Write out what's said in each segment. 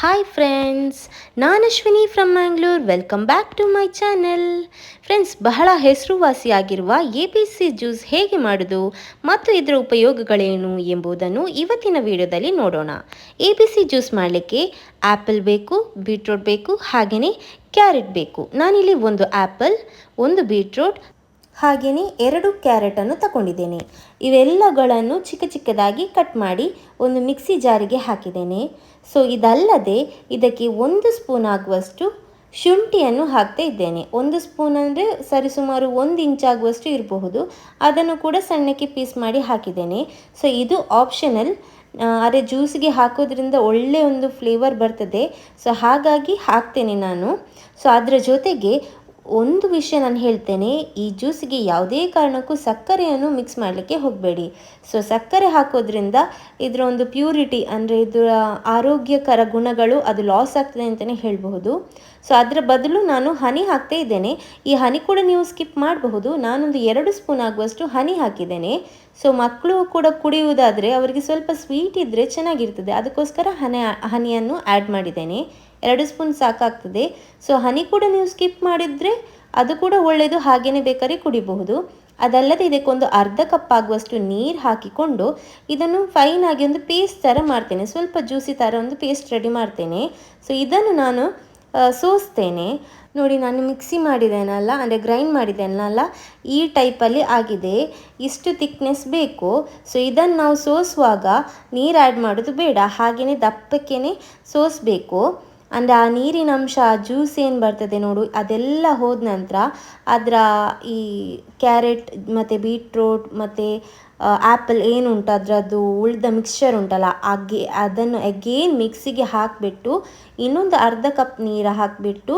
Hi friends, ನಾನು Ashwini from Mangalore. Welcome back to my channel. Friends, ಬಹಳ ಹೆಸರುವಾಸಿಯಾಗಿರುವ ABC ಜ್ಯೂಸ್ ಹೇಗೆ ಮಾಡೋದು ಮತ್ತು ಇದರ ಉಪಯೋಗಗಳೇನು ಎಂಬುದನ್ನು ಇವತ್ತಿನ ವಿಡಿಯೋದಲ್ಲಿ ನೋಡೋಣ. ABC ಜ್ಯೂಸ್ ಮಾಡಲಿಕ್ಕೆ ಆ್ಯಪಲ್ ಬೇಕು, ಬೀಟ್ರೂಟ್ ಬೇಕು, ಹಾಗೆಯೇ ಕ್ಯಾರೆಟ್ ಬೇಕು. ನಾನಿಲ್ಲಿ ಒಂದು ಆ್ಯಪಲ್, ಒಂದು ಬೀಟ್ರೂಟ್ ಹಾಗೆಯೇ 2 ಕ್ಯಾರೆಟನ್ನು ತಗೊಂಡಿದ್ದೇನೆ. ಇವೆಲ್ಲಗಳನ್ನು ಚಿಕ್ಕ ಚಿಕ್ಕದಾಗಿ ಕಟ್ ಮಾಡಿ ಒಂದು ಮಿಕ್ಸಿ ಜಾರಿಗೆ ಹಾಕಿದ್ದೇನೆ. ಸೊ ಇದಲ್ಲದೆ ಇದಕ್ಕೆ 1 ಸ್ಪೂನ್ ಆಗುವಷ್ಟು ಶುಂಠಿಯನ್ನು ಹಾಕ್ತಾ ಇದ್ದೇನೆ. 1 ಸ್ಪೂನ್ ಅಂದರೆ ಸರಿಸುಮಾರು 1 ಇಂಚ್ ಆಗುವಷ್ಟು ಇರಬಹುದು. ಅದನ್ನು ಕೂಡ ಸಣ್ಣಕ್ಕೆ ಪೀಸ್ ಮಾಡಿ ಹಾಕಿದ್ದೇನೆ. ಸೊ ಇದು ಆಪ್ಷನಲ್, ಅದೇ ಜ್ಯೂಸಿಗೆ ಹಾಕೋದ್ರಿಂದ ಒಳ್ಳೆಯ ಒಂದು ಫ್ಲೇವರ್ ಬರ್ತದೆ. ಸೊ ಹಾಗಾಗಿ ಹಾಕ್ತೇನೆ ನಾನು. ಸೊ ಅದರ ಜೊತೆಗೆ ಒಂದು ವಿಷಯ ನಾನು ಹೇಳ್ತೇನೆ, ಈ ಜ್ಯೂಸಿಗೆ ಯಾವುದೇ ಕಾರಣಕ್ಕೂ ಸಕ್ಕರೆಯನ್ನು ಮಿಕ್ಸ್ ಮಾಡಲಿಕ್ಕೆ ಹೋಗಬೇಡಿ. ಸೊ ಸಕ್ಕರೆ ಹಾಕೋದ್ರಿಂದ ಇದರ ಒಂದು ಪ್ಯೂರಿಟಿ ಅಂದರೆ ಇದರ ಆರೋಗ್ಯಕರ ಗುಣಗಳು ಅದು ಲಾಸ್ ಆಗ್ತದೆ ಅಂತಲೇ ಹೇಳಬಹುದು. ಸೊ ಅದರ ಬದಲು ನಾನು ಹನಿ ಹಾಕ್ತಾ ಇದ್ದೇನೆ. ಈ ಹನಿ ಕೂಡ ನೀವು ಸ್ಕಿಪ್ ಮಾಡಬಹುದು. ನಾನೊಂದು 2 ಸ್ಪೂನ್ ಆಗುವಷ್ಟು ಹನಿ ಹಾಕಿದ್ದೇನೆ. ಸೊ ಮಕ್ಕಳು ಕೂಡ ಕುಡಿಯುವುದಾದರೆ ಅವರಿಗೆ ಸ್ವಲ್ಪ ಸ್ವೀಟ್ ಇದ್ದರೆ ಚೆನ್ನಾಗಿರ್ತದೆ, ಅದಕ್ಕೋಸ್ಕರ ಹನಿಯನ್ನು ಆ್ಯಡ್ ಮಾಡಿದ್ದೇನೆ. 2 ಸ್ಪೂನ್ ಸಾಕಾಗ್ತದೆ. ಸೊ ಹನಿ ಕೂಡ ನೀವು ಸ್ಕಿಪ್ ಮಾಡಿದರೆ ಅದು ಕೂಡ ಒಳ್ಳೆಯದು, ಹಾಗೆಯೇ ಬೇಕಾದ್ರೆ ಕುಡಿಬಹುದು. ಅದಲ್ಲದೆ ಇದಕ್ಕೊಂದು ಅರ್ಧ ಕಪ್ ಆಗುವಷ್ಟು ನೀರು ಹಾಕಿಕೊಂಡು ಇದನ್ನು ಫೈನಾಗಿ ಒಂದು ಪೇಸ್ಟ್ ಥರ ಮಾಡ್ತೇನೆ. ಸ್ವಲ್ಪ ಜ್ಯೂಸಿ ಥರ ಒಂದು ಪೇಸ್ಟ್ ರೆಡಿ ಮಾಡ್ತೇನೆ. ಸೊ ಇದನ್ನು ನಾನು ಸೋಸ್ತೇನೆ. ನೋಡಿ, ನಾನು ಮಿಕ್ಸಿ ಮಾಡಿದ್ದೇನಲ್ಲ, ಅಂದರೆ ಗ್ರೈಂಡ್ ಮಾಡಿದ್ದೇನಲ್ಲ, ಈ ಟೈಪಲ್ಲಿ ಆಗಿದೆ. ಇಷ್ಟು ಥಿಕ್ನೆಸ್ ಬೇಕು. ಸೊ ಇದನ್ನು ನಾವು ಸೋಸುವಾಗ ನೀರು ಆ್ಯಡ್ ಮಾಡೋದು ಬೇಡ, ಹಾಗೆಯೇ ದಪ್ಪಕ್ಕೇ ಸೋಸಬೇಕು. ಅಂದರೆ ಆ ನೀರಿನ ಅಂಶ, ಆ ಜ್ಯೂಸ್ ಏನು ಬರ್ತದೆ ನೋಡು, ಅದೆಲ್ಲ ಹೋದ ನಂತರ ಅದರ ಈ ಕ್ಯಾರೆಟ್ ಮತ್ತು ಬೀಟ್ರೂಟ್ ಮತ್ತು ಆ್ಯಪಲ್ ಏನುಂಟು ಅದರದ್ದು ಉಳಿದ ಮಿಕ್ಸ್ಚರ್ ಉಂಟಲ್ಲ, ಅದನ್ನು ಅಗೇನ್ ಮಿಕ್ಸಿಗೆ ಹಾಕಿಬಿಟ್ಟು ಇನ್ನೊಂದು ಅರ್ಧ ಕಪ್ ನೀರು ಹಾಕಿಬಿಟ್ಟು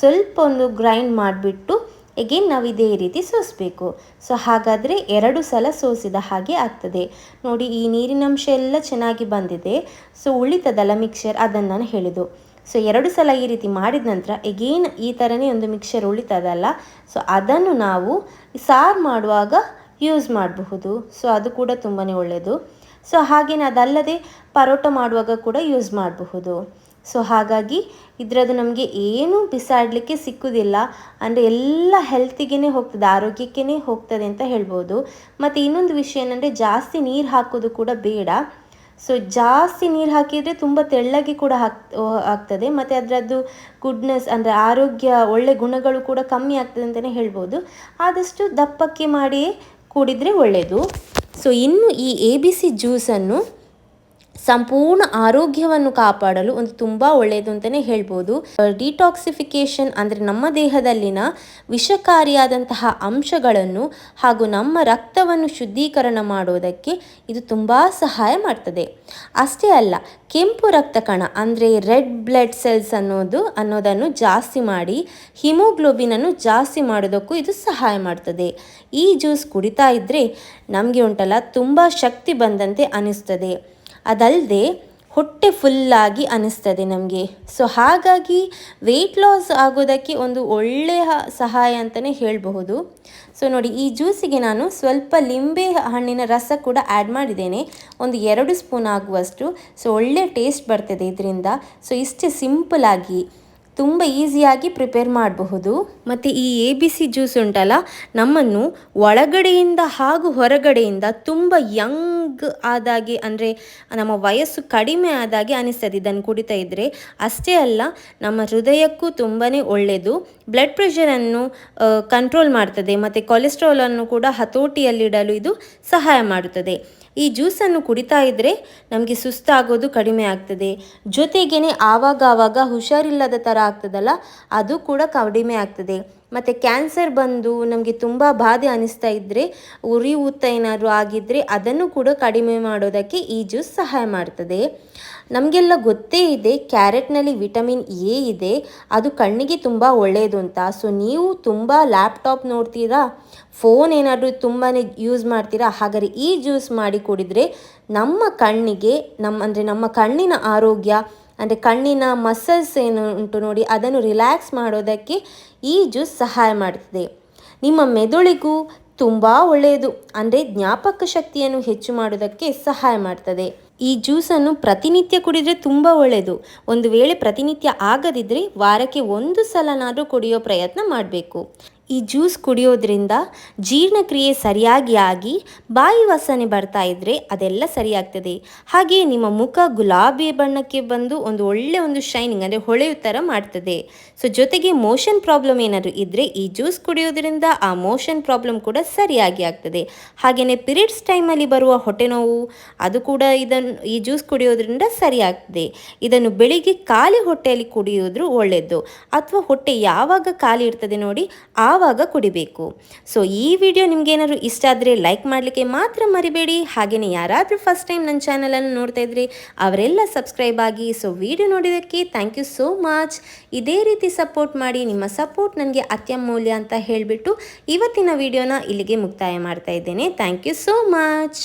ಸ್ವಲ್ಪ ಒಂದು ಗ್ರೈಂಡ್ ಮಾಡಿಬಿಟ್ಟು ಅಗೇನ್ ನಾವು ಇದೇ ರೀತಿ ಸೋಸಬೇಕು. ಸೊ ಹಾಗಾದರೆ 2 ಸಲ ಸೋಸಿದ ಹಾಗೆ ಆಗ್ತದೆ. ನೋಡಿ, ಈ ನೀರಿನ ಅಂಶ ಎಲ್ಲ ಚೆನ್ನಾಗಿ ಬಂದಿದೆ. ಸೊ ಉಳಿತದಲ್ಲ ಮಿಕ್ಸ್ಚರ್, ಅದನ್ನು ನಾನು ಹೇಳಿದ್ದು. ಸೊ 2 ಸಲ ಈ ರೀತಿ ಮಾಡಿದ ನಂತರ ಎಗೇನ್ ಈ ಥರನೇ ಒಂದು ಮಿಕ್ಸ್ಚರ್ ಉಳಿತದಲ್ಲ, ಸೊ ಅದನ್ನು ನಾವು ಸಾರು ಮಾಡುವಾಗ ಯೂಸ್ ಮಾಡಬಹುದು. ಸೊ ಅದು ಕೂಡ ತುಂಬಾ ಒಳ್ಳೆಯದು. ಸೊ ಹಾಗೆಯೇ ಅದಲ್ಲದೆ ಪರೋಟ ಮಾಡುವಾಗ ಕೂಡ ಯೂಸ್ ಮಾಡಬಹುದು. ಸೊ ಹಾಗಾಗಿ ಇದರದ್ದು ನಮಗೆ ಏನು ಬಿಸಾಡಲಿಕ್ಕೆ ಸಿಕ್ಕುವುದಿಲ್ಲ, ಅಂದರೆ ಎಲ್ಲ ಹೆಲ್ತಿಗೇ ಹೋಗ್ತದೆ, ಆರೋಗ್ಯಕ್ಕೇ ಹೋಗ್ತದೆ ಅಂತ ಹೇಳ್ಬೋದು. ಮತ್ತು ಇನ್ನೊಂದು ವಿಷಯ ಏನಂದರೆ ಜಾಸ್ತಿ ನೀರು ಹಾಕೋದು ಕೂಡ ಬೇಡ. ಸೊ ಜಾಸ್ತಿ ನೀರು ಹಾಕಿದರೆ ತುಂಬ ತೆಳ್ಳಗೆ ಕೂಡ ಆಗ್ತದೆ, ಮತ್ತು ಅದರದ್ದು ಗುಡ್ನೆಸ್ ಅಂದರೆ ಆರೋಗ್ಯ ಒಳ್ಳೆ ಗುಣಗಳು ಕೂಡ ಕಮ್ಮಿ ಆಗ್ತದೆ ಅಂತಲೇ ಹೇಳ್ಬೋದು. ಆದಷ್ಟು ದಪ್ಪಕ್ಕೆ ಮಾಡಿಯೇ ಕುಡಿದರೆ ಒಳ್ಳೆಯದು. ಸೊ ಇನ್ನು ಈ ABC ಜ್ಯೂಸನ್ನು ಸಂಪೂರ್ಣ ಆರೋಗ್ಯವನ್ನು ಕಾಪಾಡಲು ಒಂದು ತುಂಬ ಒಳ್ಳೆಯದು ಅಂತಲೇ ಹೇಳ್ಬೋದು. ಡಿಟಾಕ್ಸಿಫಿಕೇಷನ್ ಅಂದರೆ ನಮ್ಮ ದೇಹದಲ್ಲಿನ ವಿಷಕಾರಿಯಾದಂತಹ ಅಂಶಗಳನ್ನು ಹಾಗೂ ನಮ್ಮ ರಕ್ತವನ್ನು ಶುದ್ಧೀಕರಣ ಮಾಡೋದಕ್ಕೆ ಇದು ತುಂಬ ಸಹಾಯ ಮಾಡ್ತದೆ. ಅಷ್ಟೇ ಅಲ್ಲ, ಕೆಂಪು ರಕ್ತ ಕಣ ಅಂದರೆ ರೆಡ್ ಬ್ಲಡ್ ಸೆಲ್ಸ್ ಅನ್ನೋದನ್ನು ಜಾಸ್ತಿ ಮಾಡಿ ಹಿಮೋಗ್ಲೋಬಿನನ್ನು ಜಾಸ್ತಿ ಮಾಡೋದಕ್ಕೂ ಇದು ಸಹಾಯ ಮಾಡ್ತದೆ. ಈ ಜ್ಯೂಸ್ ಕುಡಿತಾ ಇದ್ದರೆ ನಮಗೆ ಉಂಟಲ್ಲ ತುಂಬ ಶಕ್ತಿ ಬಂದಂತೆ ಅನಿಸ್ತದೆ. ಅದಲ್ಲದೆ ಹೊಟ್ಟೆ ಫುಲ್ಲಾಗಿ ಅನಿಸ್ತದೆ ನಮಗೆ. ಸೊ ಹಾಗಾಗಿ ವೆಯ್ಟ್ ಲಾಸ್ ಆಗೋದಕ್ಕೆ ಒಂದು ಒಳ್ಳೆಯ ಸಹಾಯ ಅಂತಲೇ ಹೇಳಬಹುದು. ಸೊ ನೋಡಿ, ಈ ಜ್ಯೂಸಿಗೆ ನಾನು ಸ್ವಲ್ಪ ಲಿಂಬೆ ಹಣ್ಣಿನ ರಸ ಕೂಡ ಆ್ಯಡ್ ಮಾಡಿದ್ದೇನೆ, ಒಂದು 2 ಸ್ಪೂನ್ ಆಗುವಷ್ಟು. ಸೊ ಒಳ್ಳೆ ಟೇಸ್ಟ್ ಬರ್ತದೆ ಇದರಿಂದ. ಸೊ ಇಷ್ಟೇ ಸಿಂಪಲಾಗಿ ತುಂಬ ಈಸಿಯಾಗಿ ಪ್ರಿಪೇರ್ ಮಾಡಬಹುದು. ಮತ್ತು ಈ ABC ಜ್ಯೂಸ್ ಉಂಟಲ್ಲ, ನಮ್ಮನ್ನು ಒಳಗಡೆಯಿಂದ ಹಾಗೂ ಹೊರಗಡೆಯಿಂದ ತುಂಬ ಯಂಗ್ ಆದಾಗೆ, ಅಂದರೆ ನಮ್ಮ ವಯಸ್ಸು ಕಡಿಮೆ ಆದಾಗೆ ಅನಿಸ್ತದೆ ಇದನ್ನು ಕುಡಿತಾ ಇದ್ದರೆ. ಅಷ್ಟೇ ಅಲ್ಲ, ನಮ್ಮ ಹೃದಯಕ್ಕೂ ತುಂಬಾ ಒಳ್ಳೆಯದು. ಬ್ಲಡ್ ಪ್ರೆಷರನ್ನು ಕಂಟ್ರೋಲ್ ಮಾಡ್ತದೆ, ಮತ್ತು ಕೊಲೆಸ್ಟ್ರಾಲನ್ನು ಕೂಡ ಹತೋಟಿಯಲ್ಲಿಡಲು ಇದು ಸಹಾಯ ಮಾಡುತ್ತದೆ. ಈ ಜ್ಯೂಸನ್ನು ಕುಡಿತಾ ಇದ್ದರೆ ನಮಗೆ ಸುಸ್ತಾಗೋದು ಕಡಿಮೆ ಆಗ್ತದೆ. ಜೊತೆಗೇ ಆವಾಗ ಹುಷಾರಿಲ್ಲದ ಥರ ಆಗ್ತದಲ್ಲ, ಅದು ಕೂಡ ಕಡಿಮೆ ಆಗ್ತದೆ. ಮತ್ತು ಕ್ಯಾನ್ಸರ್ ಬಂದು ನಮಗೆ ತುಂಬ ಬಾಧೆ ಅನಿಸ್ತಾ ಇದ್ದರೆ, ಉರಿ ಊತ ಏನಾದರೂ ಆಗಿದ್ದರೆ ಅದನ್ನು ಕೂಡ ಕಡಿಮೆ ಮಾಡೋದಕ್ಕೆ ಈ ಜ್ಯೂಸ್ ಸಹಾಯ ಮಾಡ್ತದೆ. ನಮಗೆಲ್ಲ ಗೊತ್ತೇ ಇದೆ ಕ್ಯಾರೆಟ್ನಲ್ಲಿ ವಿಟಮಿನ್ ಎ ಇದೆ, ಅದು ಕಣ್ಣಿಗೆ ತುಂಬ ಒಳ್ಳೆಯದು ಅಂತ. ಸೊ ನೀವು ತುಂಬ ಲ್ಯಾಪ್ಟಾಪ್ ನೋಡ್ತೀರಾ, ಫೋನ್ ಏನಾದರೂ ತುಂಬಾ ಯೂಸ್ ಮಾಡ್ತೀರಾ, ಹಾಗಾದರೆ ಈ ಜ್ಯೂಸ್ ಮಾಡಿ ಕುಡಿದರೆ ನಮ್ಮ ಕಣ್ಣಿಗೆ ನಮ್ಮ ಕಣ್ಣಿನ ಆರೋಗ್ಯ, ಅಂದರೆ ಕಣ್ಣಿನ ಮಸಲ್ಸ್ ಏನು ಉಂಟು ನೋಡಿ, ಅದನ್ನು ರಿಲ್ಯಾಕ್ಸ್ ಮಾಡೋದಕ್ಕೆ ಈ ಜ್ಯೂಸ್ ಸಹಾಯ ಮಾಡ್ತದೆ. ನಿಮ್ಮ ಮೆದುಳಿಗೂ ತುಂಬ ಒಳ್ಳೆಯದು, ಅಂದರೆ ಜ್ಞಾಪಕ ಶಕ್ತಿಯನ್ನು ಹೆಚ್ಚು ಮಾಡೋದಕ್ಕೆ ಸಹಾಯ ಮಾಡ್ತದೆ. ಈ ಜ್ಯೂಸನ್ನು ಪ್ರತಿನಿತ್ಯ ಕುಡಿದರೆ ತುಂಬ ಒಳ್ಳೆಯದು. ಒಂದು ವೇಳೆ ಪ್ರತಿನಿತ್ಯ ಆಗದಿದ್ದರೆ ವಾರಕ್ಕೆ 1 ಸಲನಾದರೂ ಕುಡಿಯೋ ಪ್ರಯತ್ನ ಮಾಡಬೇಕು. ಈ ಜ್ಯೂಸ್ ಕುಡಿಯೋದ್ರಿಂದ ಜೀರ್ಣಕ್ರಿಯೆ ಸರಿಯಾಗಿ ಆಗಿ ಬಾಯಿ ವಾಸನೆ ಬರ್ತಾ ಇದ್ದರೆ ಅದೆಲ್ಲ ಸರಿಯಾಗ್ತದೆ. ಹಾಗೆಯೇ ನಿಮ್ಮ ಮುಖ ಗುಲಾಬಿ ಬಣ್ಣಕ್ಕೆ ಬಂದು ಒಂದು ಶೈನಿಂಗ್ ಅಂದರೆ ಹೊಳೆಯೋ ಥರ ಮಾಡ್ತದೆ. ಜೊತೆಗೆ ಮೋಷನ್ ಪ್ರಾಬ್ಲಮ್ ಏನಾದರೂ ಇದ್ದರೆ ಈ ಜ್ಯೂಸ್ ಕುಡಿಯೋದ್ರಿಂದ ಆ ಮೋಷನ್ ಪ್ರಾಬ್ಲಮ್ ಕೂಡ ಸರಿಯಾಗಿ ಆಗ್ತದೆ. ಹಾಗೆಯೇ ಪಿರಿಯಡ್ಸ್ ಟೈಮಲ್ಲಿ ಬರುವ ಹೊಟ್ಟೆ ನೋವು ಅದು ಕೂಡ ಈ ಜ್ಯೂಸ್ ಕುಡಿಯೋದ್ರಿಂದ ಸರಿಯಾಗ್ತದೆ. ಇದನ್ನು ಬೆಳಿಗ್ಗೆ ಖಾಲಿ ಹೊಟ್ಟೆಯಲ್ಲಿ ಕುಡಿಯೋದು ಒಳ್ಳೆಯದು, ಅಥವಾ ಹೊಟ್ಟೆ ಯಾವಾಗ ಖಾಲಿ ಇರ್ತದೆ ನೋಡಿ ಆವಾಗ ಕುಡಿಬೇಕು. ಈ ವಿಡಿಯೋ ನಿಮಗೇನಾದ್ರು ಇಷ್ಟ ಆದರೆ ಲೈಕ್ ಮಾಡಲಿಕ್ಕೆ ಮಾತ್ರ ಮರಿಬೇಡಿ. ಹಾಗೆಯೇ ಯಾರಾದರೂ ಫಸ್ಟ್ ಟೈಮ್ ನನ್ನ ಚಾನಲನ್ನು ನೋಡ್ತಾ ಇದ್ದರೆ ಅವರೆಲ್ಲ ಸಬ್ಸ್ಕ್ರೈಬ್ ಆಗಿ. ವಿಡಿಯೋ ನೋಡಿದ್ದಕ್ಕೆ ಥ್ಯಾಂಕ್ ಯು ಸೋ ಮಚ್. ಇದೇ ರೀತಿ ಸಪೋರ್ಟ್ ಮಾಡಿ. ನಿಮ್ಮ ಸಪೋರ್ಟ್ ನನಗೆ ಅತ್ಯಮೂಲ್ಯ ಅಂತ ಹೇಳಿಬಿಟ್ಟು ಇವತ್ತಿನ ವಿಡಿಯೋನ ಇಲ್ಲಿಗೆ ಮುಕ್ತಾಯ ಮಾಡ್ತಾ ಇದ್ದೇನೆ. Thank you so much.